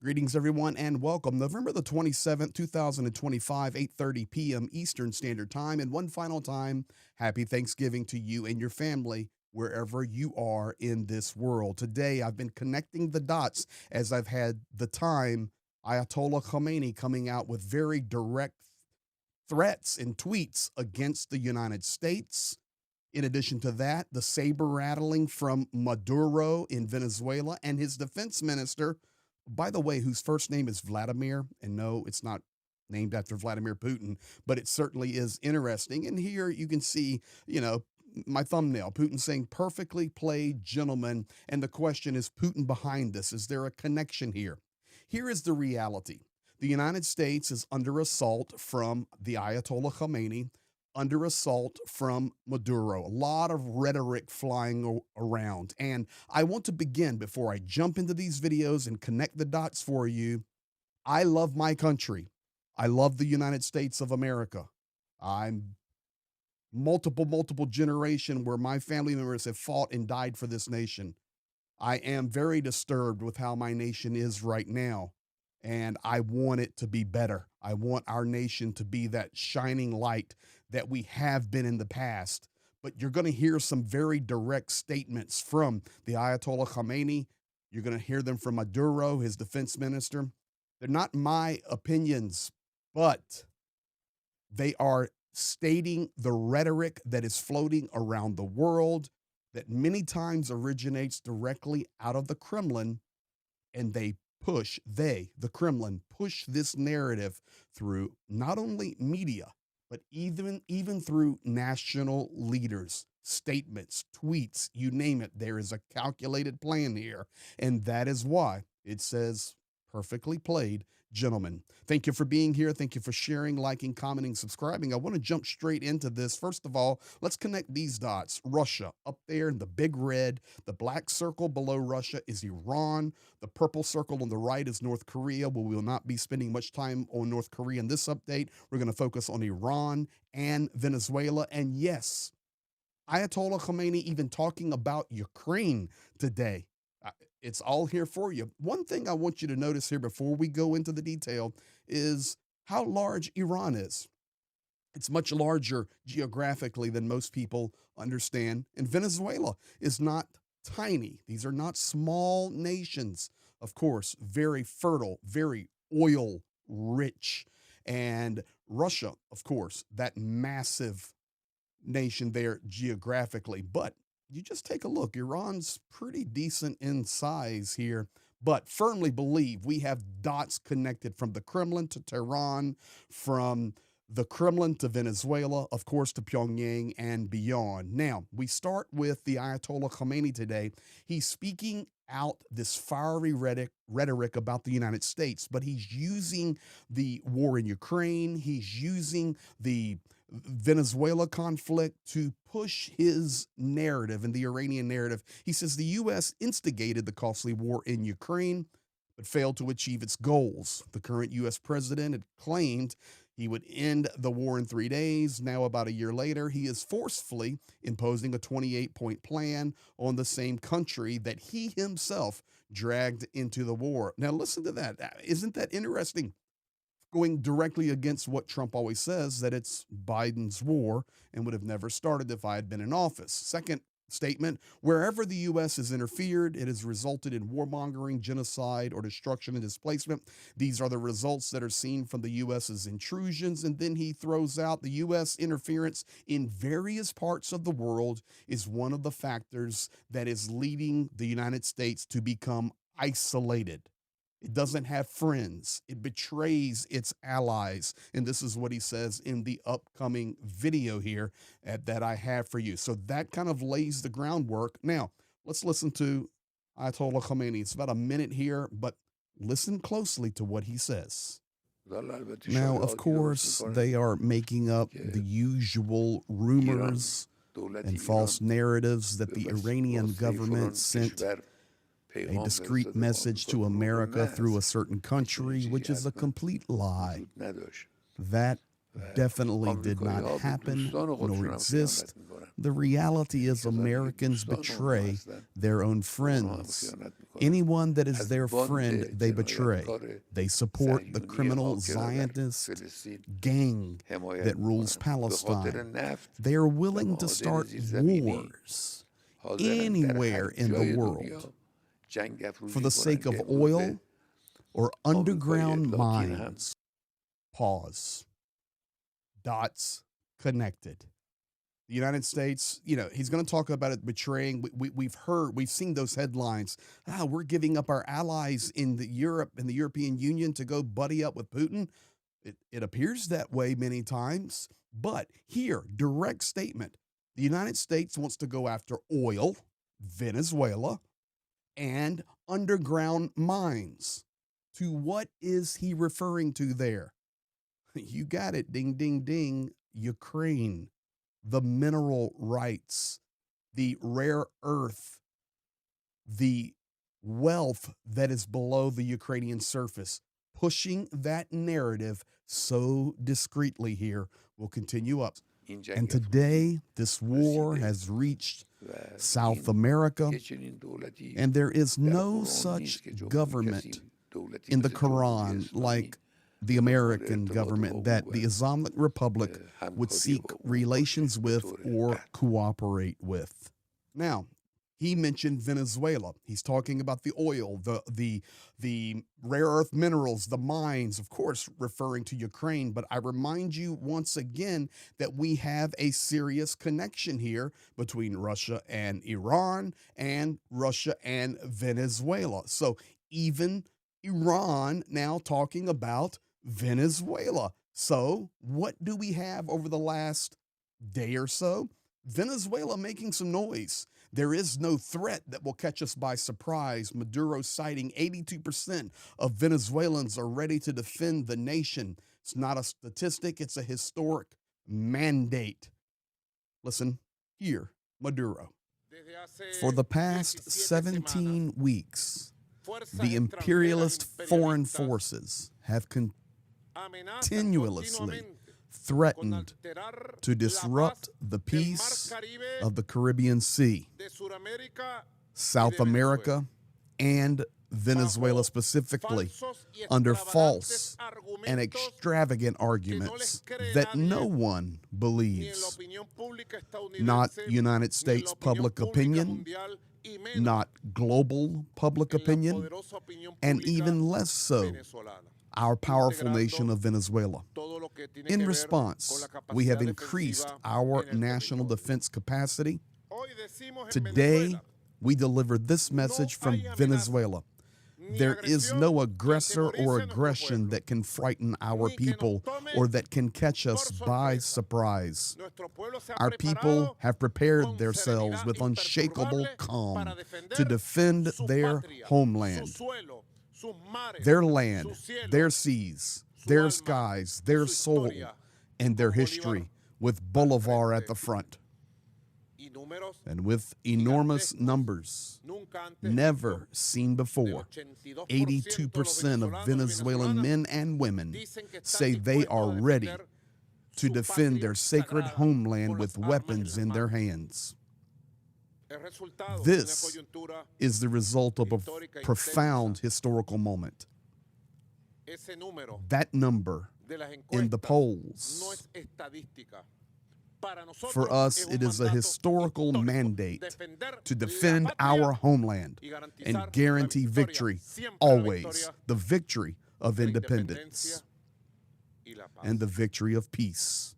Greetings, everyone, and welcome. November the 27th, 2025, 8:30 p.m. Eastern Standard Time. And one final time, happy Thanksgiving to you and your family wherever you are in this world. Today, I've been connecting the dots as I've had the time. Ayatollah Khomeini coming out with very direct threats and tweets against the United States. In addition to that, the saber rattling from Maduro in Venezuela and his defense minister, by the way, whose first name is Vladimir. And no, it's not named after Vladimir Putin, but it certainly is interesting. And here you can see, my thumbnail, Putin saying perfectly played gentleman. And the question is Putin behind this? Is there a connection here? Here is the reality. The United States is under assault from the Ayatollah Khomeini, under assault from Maduro. A lot of rhetoric flying around. And I want to begin before I jump into these videos and connect the dots for you. I love my country. I love the United States of America. I'm multiple generation where my family members have fought and died for this nation. I am very disturbed with how my nation is right now, and I want it to be better. I want our nation to be that shining light that we have been in the past. But you're going to hear some very direct statements from the Ayatollah Khomeini. You're going to hear them from Maduro, his defense minister. They're not my opinions, but they are stating the rhetoric that is floating around the world that many times originates directly out of the Kremlin, and the Kremlin, push this narrative through not only media, but even through national leaders, statements, tweets, you name it. There is a calculated plan here, and that is why it says perfectly played, gentlemen. Thank you for being here. Thank you for sharing, liking, commenting, subscribing. I want to jump straight into this. First of all, let's connect these dots. Russia up there in the big red, the black circle below Russia is Iran. The purple circle on the right is North Korea. Well, we will not be spending much time on North Korea in this update. We're going to focus on Iran and Venezuela. And yes, Ayatollah Khomeini even talking about Ukraine today. It's all here for you. One thing I want you to notice here before we go into the detail is how large Iran is. It's much larger geographically than most people understand. And Venezuela is not tiny. These are not small nations. Of course, very fertile, very oil rich. And Russia, of course, that massive nation there geographically. But you just take a look. Iran's pretty decent in size here, but firmly believe we have dots connected from the Kremlin to Tehran, from the Kremlin to Venezuela, of course, to Pyongyang and beyond. Now, we start with the Ayatollah Khomeini today. He's speaking out this fiery rhetoric about the United States, but he's using the war in Ukraine. He's using the Venezuela conflict to push his narrative and the Iranian narrative. He says the U.S. instigated the costly war in Ukraine, but failed to achieve its goals. The current U.S. president had claimed he would end the war in 3 days. Now, about a year later, he is forcefully imposing a 28-point plan on the same country that he himself dragged into the war. Now, listen to that. Isn't that interesting? Going directly against what Trump always says, that it's Biden's war and would have never started if I had been in office. Second statement, wherever the U.S. has interfered, it has resulted in warmongering, genocide, or destruction and displacement. These are the results that are seen from the U.S.'s intrusions. And then he throws out the U.S. interference in various parts of the world is one of the factors that is leading the United States to become isolated. It doesn't have friends. It betrays its allies. And this is what he says in the upcoming video here that I have for you. So that kind of lays the groundwork. Now, let's listen to Ayatollah Khomeini. It's about a minute here, but listen closely to what he says. Now, of course, they are making up the usual rumors and false narratives that the Iranian government sent a discreet message to America through a certain country, which is a complete lie. That definitely did not آمریکایی‌ها به happen دوستان nor خودشون هم exist. خیانت میکنن. The reality is کسانی که Americans دوستان اونها betray هستن their own به اونها هم friends. خیانت میکنن. Anyone that is از their باند friend, they betray. جنایتکار They support the صهیونی criminal حاکم در Zionist فلسطین gang حمایت that rules میکنن. به خاطر Palestine. نفت They are و willing to معادن start زیرزمینی wars حاضرن در هر anywhere in the جای world دنیا جنگ for افروزی the کنن sake of که امروز oil or آمریکای underground لاتین هم mines. Pause. Dots connected. The United States, he's going to talk about it betraying. We've seen those headlines. We're giving up our allies in the European Union to go buddy up with Putin. It appears that way many times. But here, direct statement. The United States wants to go after oil, Venezuela, and underground mines. To what is he referring to there? You got it. Ding, ding, ding. Ukraine. The mineral rights, the rare earth, the wealth that is below the Ukrainian surface. Pushing that narrative so discreetly here will continue up. And today, this war has reached South America, and there is no such government in the Quran like the American government that the Islamic Republic would seek relations with or cooperate with. Now, he mentioned Venezuela. He's talking about the oil, the rare earth minerals, the mines, of course, referring to Ukraine. But I remind you once again that we have a serious connection here between Russia and Iran and Russia and Venezuela. So even Iran now talking about Venezuela. So what do we have over the last day or so? Venezuela making some noise. There is no threat that will catch us by surprise. Maduro citing 82% of Venezuelans are ready to defend the nation. It's not a statistic, it's a historic mandate. Listen here, Maduro. For the past 17 weeks, the imperialist foreign forces have continuously threatened to disrupt the peace of the Caribbean Sea, South America, and Venezuela specifically, under false and extravagant arguments that no one believes. Not United States public opinion, not global public opinion, and even less so our powerful nation of Venezuela. In response, we have increased our national defense capacity. Today, we deliver this message from Venezuela. There is no aggressor or aggression that can frighten our people or that can catch us by surprise. Our people have prepared themselves with unshakable calm to defend their homeland, their land, their seas, their skies, their soul, and their history, with Bolivar at the front. And with enormous numbers, never seen before, 82% of Venezuelan men and women say they are ready to defend their sacred homeland with weapons in their hands. This is the result of a profound historical moment. That number in the polls, for us, it is a historical mandate to defend our homeland and guarantee victory, always the victory of independence and the victory of peace.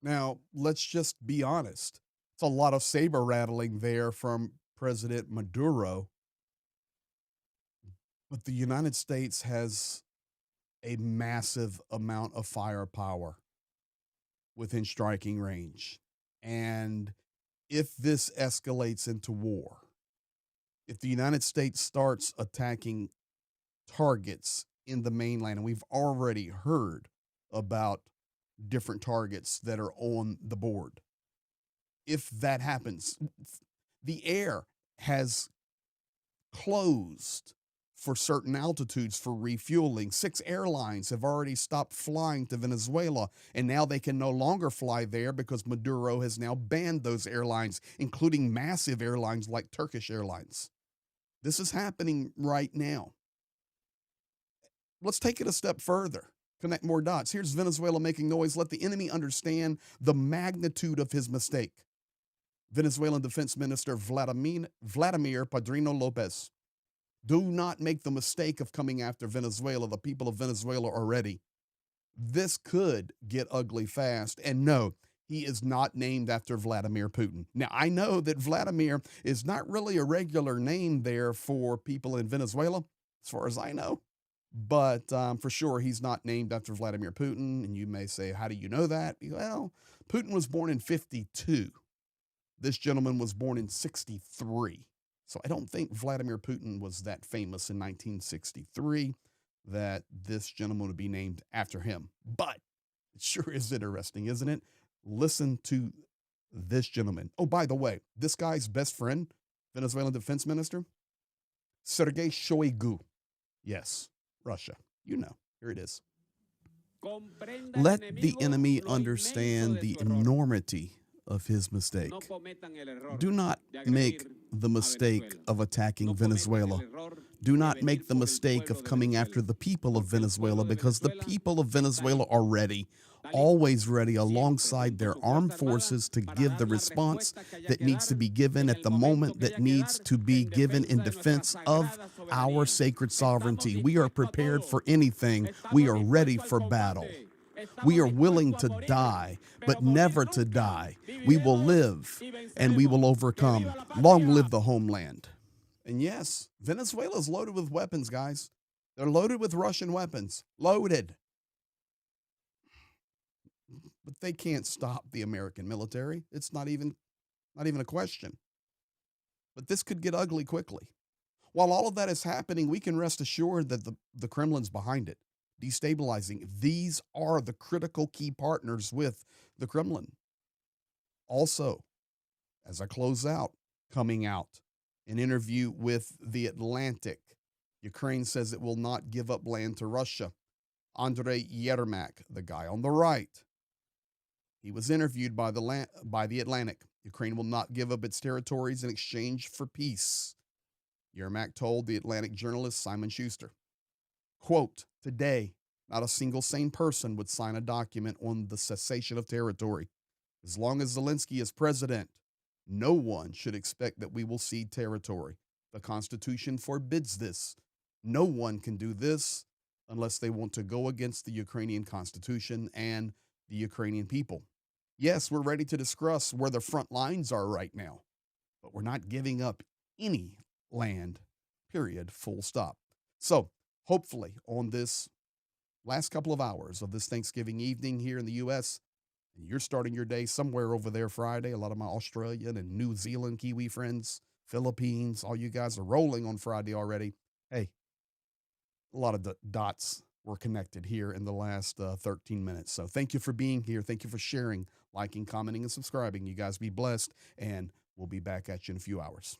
Now, let's just be honest. It's a lot of saber rattling there from President Maduro. But the United States has a massive amount of firepower within striking range. And if this escalates into war, if the United States starts attacking targets in the mainland, and we've already heard about different targets that are on the board, if that happens, the air has closed for certain altitudes for refueling. 6 airlines have already stopped flying to Venezuela, and now they can no longer fly there because Maduro has now banned those airlines, including massive airlines like Turkish Airlines. This is happening right now. Let's take it a step further. Connect more dots. Here's Venezuela making noise. Let the enemy understand the magnitude of his mistake. Venezuelan Defense Minister Vladimir Padrino Lopez. Do not make the mistake of coming after Venezuela. The people of Venezuela are ready. This could get ugly fast. And no, he is not named after Vladimir Putin. Now, I know that Vladimir is not really a regular name there for people in Venezuela, as far as I know. But for sure, he's not named after Vladimir Putin. And you may say, how do you know that? Well, Putin was born in 52. This gentleman was born in 63. So I don't think Vladimir Putin was that famous in 1963 that this gentleman would be named after him. But it sure is interesting, isn't it? Listen to this gentleman. Oh, by the way, this guy's best friend, Venezuelan defense minister, Sergei Shoigu. Yes, Russia. You know, here it is. Let the enemy understand the enormity of his mistake. Do not make the mistake of attacking Venezuela. Do not make the mistake of coming after the people of Venezuela, because the people of Venezuela are ready, always ready, alongside their armed forces to give the response that needs to be given at the moment that needs to be given in defense of our sacred sovereignty. We are prepared for anything. We are ready for battle. We are willing to die, but never to die. We will live and we will overcome. Long live the homeland. And yes, Venezuela is loaded with weapons, guys. They're loaded with Russian weapons. Loaded. But they can't stop the American military. It's not even a question. But this could get ugly quickly. While all of that is happening, we can rest assured that the Kremlin's behind it, destabilizing. These are the critical key partners with the Kremlin. Also, as I close out, coming out, an interview with The Atlantic. Ukraine says it will not give up land to Russia. Andrei Yermak, the guy on the right, he was interviewed by The Atlantic. Ukraine will not give up its territories in exchange for peace. Yermak told The Atlantic journalist Simon Schuster, quote, today, not a single sane person would sign a document on the cessation of territory. As long as Zelensky is president, no one should expect that we will cede territory. The Constitution forbids this. No one can do this unless they want to go against the Ukrainian Constitution and the Ukrainian people. Yes, we're ready to discuss where the front lines are right now, but we're not giving up any land, period, full stop. So hopefully on this last couple of hours of this Thanksgiving evening here in the U.S., and you're starting your day somewhere over there Friday. A lot of my Australian and New Zealand Kiwi friends, Philippines, all you guys are rolling on Friday already. Hey, a lot of the dots were connected here in the last 13 minutes. So thank you for being here. Thank you for sharing, liking, commenting, and subscribing. You guys be blessed, and we'll be back at you in a few hours.